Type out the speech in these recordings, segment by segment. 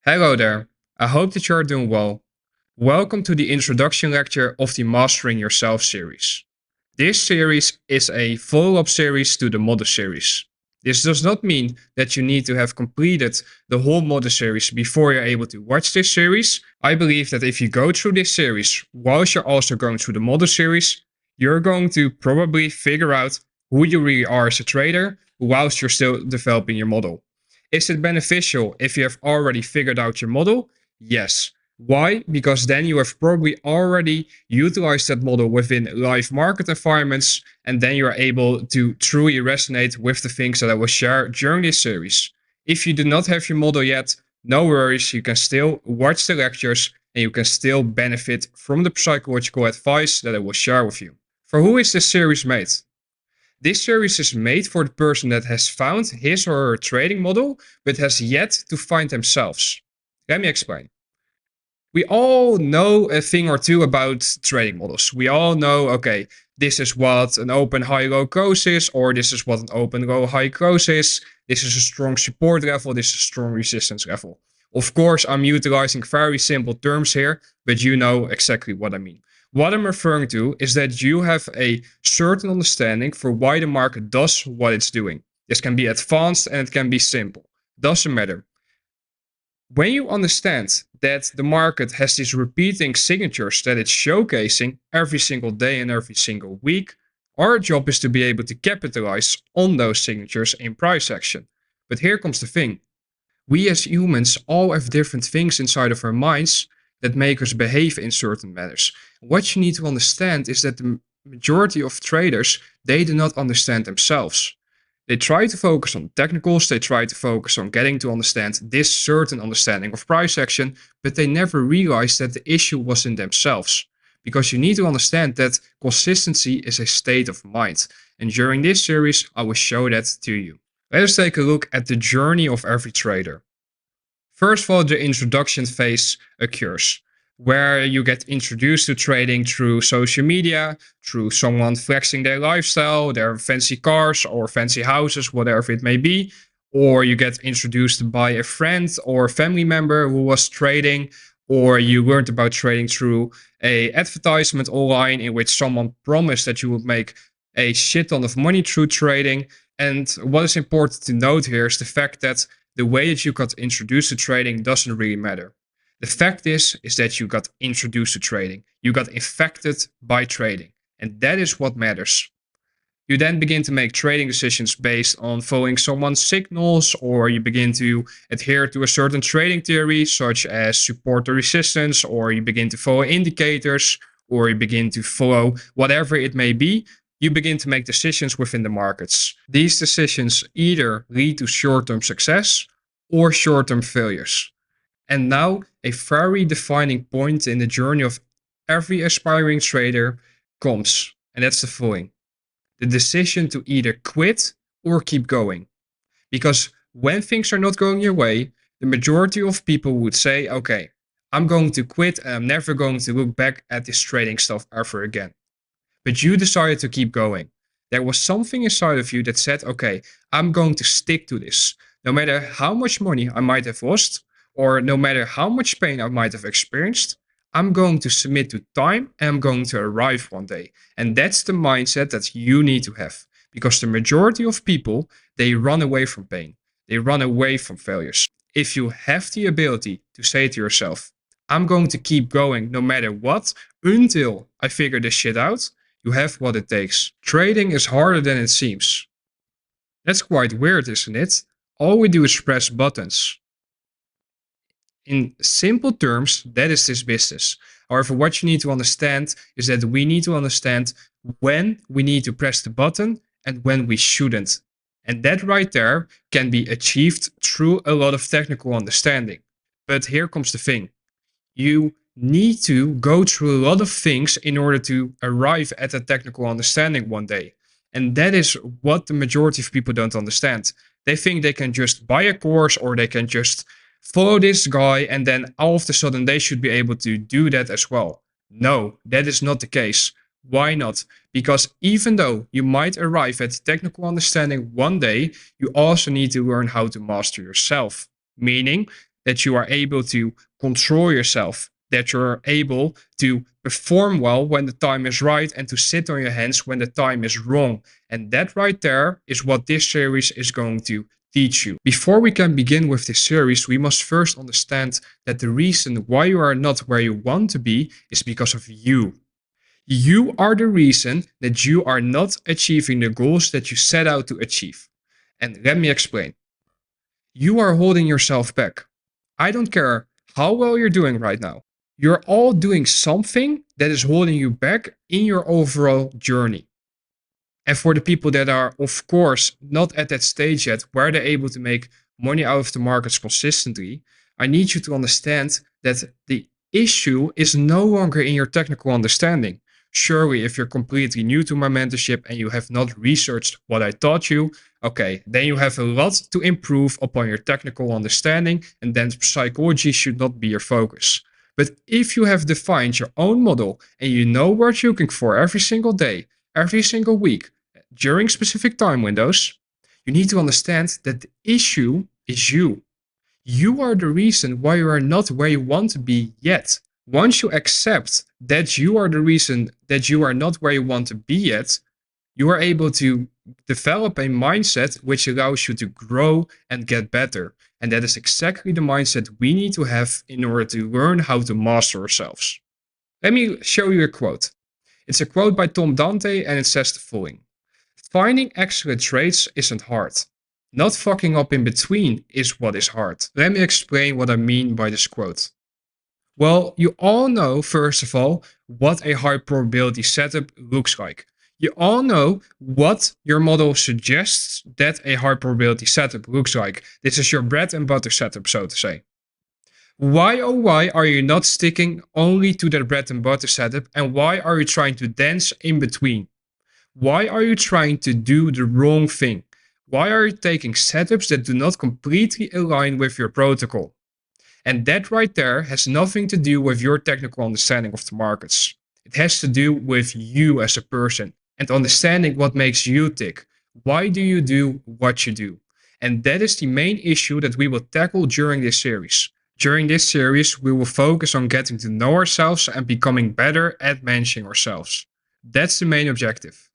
Hello there, I hope that you are doing well. Welcome to the introduction lecture of the Mastering Yourself series. This series is a follow-up series to the model series. This does not mean that you need to have completed the whole model series before you're able to watch this series. I believe that if you go through this series whilst you're also going through the model series, you're going to probably figure out who you really are as a trader whilst you're still developing your model. Is it beneficial if you have already figured out your model? Yes. Why? Because then you have probably already utilized that model within live market environments, and then you are able to truly resonate with the things that I will share during this series. If you do not have your model yet, no worries, you can still watch the lectures and you can still benefit from the psychological advice that I will share with you. For who is this series made? This series is made for the person that has found his or her trading model, but has yet to find themselves. Let me explain. We all know a thing or two about trading models. We all know, okay, this is what an open high-low close is, or this is what an open low-high close is. This is a strong support level, this is a strong resistance level. Of course, I'm utilizing very simple terms here, but you know exactly what I mean. What I'm referring to is that you have a certain understanding for why the market does what it's doing. This can be advanced and it can be simple. Doesn't matter. When you understand that the market has these repeating signatures that it's showcasing every single day and every single week, our job is to be able to capitalize on those signatures in price action. But here comes the thing. We as humans all have different things inside of our minds that make us behave in certain manners. What you need to understand is that the majority of traders, they do not understand themselves. They try to focus on technicals, they try to focus on getting to understand this certain understanding of price action, but they never realize that the issue was in themselves. Because you need to understand that consistency is a state of mind. And during this series, I will show that to you. Let us take a look at the journey of every trader. First of all, the introduction phase occurs, where you get introduced to trading through social media, through someone flexing their lifestyle, their fancy cars or fancy houses, whatever it may be, or you get introduced by a friend or family member who was trading, or you learned about trading through a advertisement online in which someone promised that you would make a shit ton of money through trading. And what is important to note here is the fact that the way that you got introduced to trading doesn't really matter. The fact is that you got introduced to trading. You got infected by trading. And that is what matters. You then begin to make trading decisions based on following someone's signals, or you begin to adhere to a certain trading theory, such as support or resistance, or you begin to follow indicators, or you begin to follow whatever it may be. You begin to make decisions within the markets. These decisions either lead to short-term success or short-term failures. And now a very defining point in the journey of every aspiring trader comes, and that's the following. The decision to either quit or keep going. Because when things are not going your way, the majority of people would say, okay, I'm going to quit and I'm never going to look back at this trading stuff ever again. But you decided to keep going. There was something inside of you that said, okay, I'm going to stick to this. No matter how much money I might have lost, or no matter how much pain I might have experienced, I'm going to submit to time and I'm going to arrive one day. And that's the mindset that you need to have. Because the majority of people, they run away from pain. They run away from failures. If you have the ability to say to yourself, I'm going to keep going no matter what until I figure this shit out, you have what it takes. Trading is harder than it seems. That's quite weird, isn't it? All we do is press buttons. In simple terms, that is this business. However, what you need to understand is that we need to understand when we need to press the button and when we shouldn't. And that right there can be achieved through a lot of technical understanding. But here comes the thing. You need to go through a lot of things in order to arrive at a technical understanding one day. And that is what the majority of people don't understand. They think they can just buy a course or they can just follow this guy and then all of a sudden they should be able to do that as well. No, that is not the case. Why not? Because even though you might arrive at technical understanding one day, you also need to learn how to master yourself. Meaning that you are able to control yourself, that you're able to perform well when the time is right and to sit on your hands when the time is wrong. And that right there is what this series is going to teach you. Before we can begin with this series, we must first understand that the reason why you are not where you want to be is because of you. You are the reason that you are not achieving the goals that you set out to achieve. And let me explain. You are holding yourself back. I don't care how well you're doing right now. You're all doing something that is holding you back in your overall journey. And for the people that are, of course, not at that stage yet where they're able to make money out of the markets consistently, I need you to understand that the issue is no longer in your technical understanding. Surely, if you're completely new to my mentorship and you have not researched what I taught you, okay, then you have a lot to improve upon your technical understanding, and then psychology should not be your focus. But if you have defined your own model and you know what you're looking for every single day, every single week, during specific time windows, you need to understand that the issue is you. You are the reason why you are not where you want to be yet. Once you accept that you are the reason that you are not where you want to be yet, you are able to develop a mindset which allows you to grow and get better. And that is exactly the mindset we need to have in order to learn how to master ourselves. Let me show you a quote. It's a quote by Tom Dante, and it says the following: finding excellent traits isn't hard. Not fucking up in between is what is hard. Let me explain what I mean by this quote. Well, you all know, first of all, what a high probability setup looks like. You all know what your model suggests that a high probability setup looks like. This is your bread and butter setup, so to say. Why, oh why, are you not sticking only to that bread and butter setup, and why are you trying to dance in between? Why are you trying to do the wrong thing? Why are you taking setups that do not completely align with your protocol? And that right there has nothing to do with your technical understanding of the markets. It has to do with you as a person and understanding what makes you tick. Why do you do what you do? And that is the main issue that we will tackle during this series. During this series, we will focus on getting to know ourselves and becoming better at managing ourselves. That's the main objective.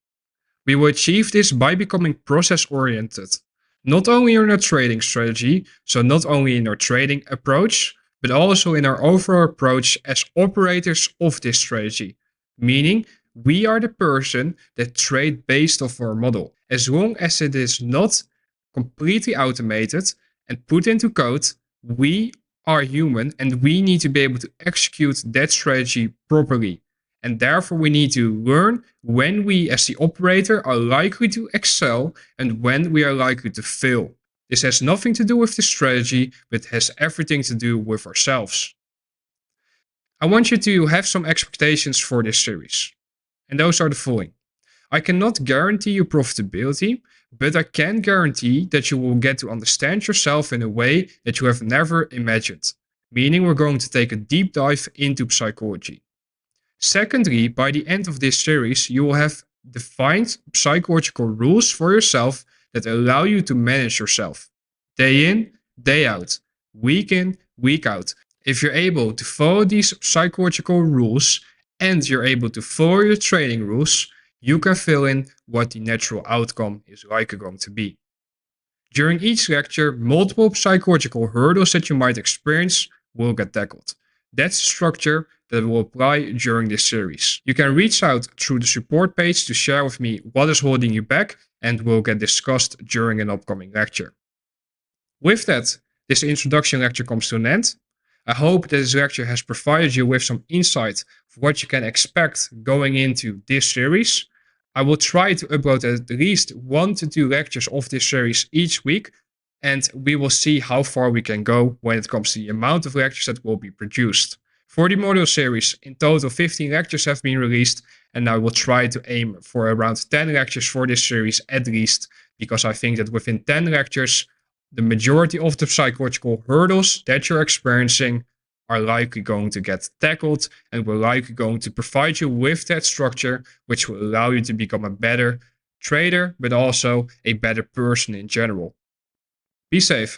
We will achieve this by becoming process-oriented, not only in our trading strategy, so not only in our trading approach, but also in our overall approach as operators of this strategy, meaning we are the person that trade based off our model. As long as it is not completely automated and put into code, we are human and we need to be able to execute that strategy properly. And therefore, we need to learn when we, as the operator, are likely to excel and when we are likely to fail. This has nothing to do with the strategy, but has everything to do with ourselves. I want you to have some expectations for this series. And those are the following. I cannot guarantee you profitability, but I can guarantee that you will get to understand yourself in a way that you have never imagined. Meaning we're going to take a deep dive into psychology. Secondly, by the end of this series, you will have defined psychological rules for yourself that allow you to manage yourself. Day in, day out, week in, week out. If you're able to follow these psychological rules and you're able to follow your trading rules, you can fill in what the natural outcome is likely going to be. During each lecture, multiple psychological hurdles that you might experience will get tackled. That's the structure that will apply during this series. You can reach out through the support page to share with me what is holding you back and will get discussed during an upcoming lecture. With that, this introduction lecture comes to an end. I hope that this lecture has provided you with some insight for what you can expect going into this series. I will try to upload at least 1 to 2 lectures of this series each week, and we will see how far we can go when it comes to the amount of lectures that will be produced. For the module series, in total 15 lectures have been released, and I will try to aim for around 10 lectures for this series at least, because I think that within 10 lectures, the majority of the psychological hurdles that you're experiencing are likely going to get tackled, and we're likely going to provide you with that structure, which will allow you to become a better trader, but also a better person in general. Be safe.